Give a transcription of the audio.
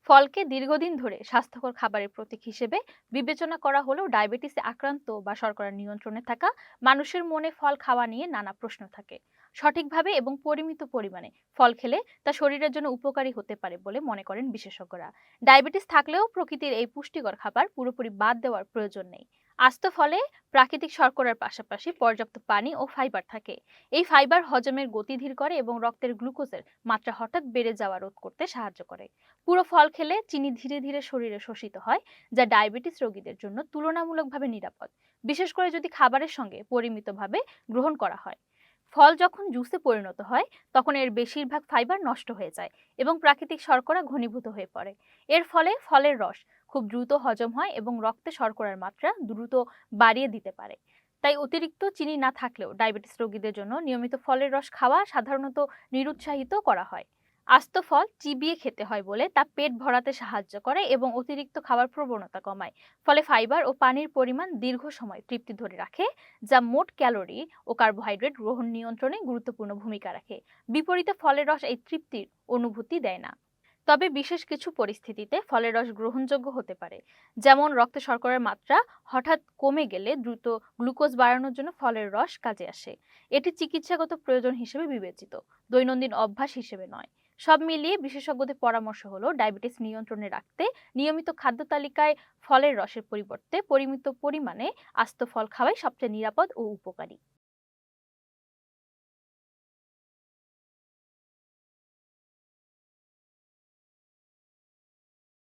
ফলকে দীর্ঘদিন ধরে স্বাস্থ্যকর খাবারের প্রতীক হিসেবে বিবেচনা করা হলেও ডায়াবেটিসে আক্রান্ত বা শর্করা নিয়ন্ত্রণে থাকা মানুষের মনে ফল খাওয়া নিয়ে নানা প্রশ্ন থাকে। সঠিকভাবে এবং পরিমিত পরিমাণে ফল খেলে তা শরীরের জন্য উপকারী হতে পারে বলে মনে করেন বিশেষজ্ঞরা। ডায়াবেটিস থাকলেও প্রকৃতির এই পুষ্টিকর খাবার পুরোপুরি বাদ দেওয়ার প্রয়োজন নেই। আস্ত ফলে প্রাকৃতিক শর্করার পাশাপাশি পর্যাপ্ত পানি ও ফাইবার থাকে। এই ফাইবার হজমের গতি ধীর করে এবং রক্তের গ্লুকোজের মাত্রা হঠাৎ বেড়ে যাওয়া রোধ করতে সাহায্য করে। পুরো ফল খেলে চিনি ধীরে ধীরে শরীরে শোষিত হয়, যা ডায়াবেটিস রোগীদের জন্য তুলনামূলকভাবে নিরাপদ, বিশেষ করে যদি খাবারের সঙ্গে পরিমিতভাবে গ্রহণ করা হয়। ফল যখন জুসে পরিণত হয় তখন এর বেশিরভাগ ফাইবার নষ্ট হয়ে যায় এবং প্রাকৃতিক শর্করা ঘনীভূত হয়ে পড়ে। এর ফলে ফলের রস খুব দ্রুত হজম হয় এবং রক্তে শর্করার মাত্রা দ্রুত বাড়িয়ে দিতে পারে। তাই অতিরিক্ত চিনি না থাকলেও ডায়াবেটিস রোগীদের জন্য নিয়মিত ফলের রস খাওয়া সাধারণত নিরুৎসাহিত করা হয়। আস্ত ফল চিবিয়ে খেতে হয় বলে তা পেট ভরাতে সাহায্য করে এবং অতিরিক্ত খাবার প্রবণতা কমায়। ফলে ফাইবার ও পানির পরিমাণ দীর্ঘ সময় তৃপ্তি ধরে রাখে, যা মোট ক্যালোরি ও কার্বোহাইড্রেট গ্রহণ নিয়ন্ত্রণে গুরুত্বপূর্ণ ভূমিকা রাখে। বিপরীতে ফলের রস এই তৃপ্তির অনুভূতি দেয় না। তবে বিশেষ কিছু পরিস্থিতিতে ফলের রস গ্রহণযোগ্য হতে পারে, যেমন রক্তে শর্করার মাত্রা হঠাৎ কমে গেলে দ্রুত গ্লুকোজ বাড়ানোর জন্য ফলের রস কাজে আসে। এটি চিকিৎসাগত প্রয়োজন হিসেবে বিবেচিত, দৈনন্দিন অভ্যাস হিসেবে নয়। সব মিলিয়ে বিশেষজ্ঞদের পরামর্শ হলো ডায়াবেটিস নিয়ন্ত্রণে রাখতে নিয়মিত খাদ্য তালিকায় ফলের রসের পরিবর্তে পরিমিত পরিমাণে আস্ত ফল খাওয়াই সবচেয়ে নিরাপদ ও উপকারী।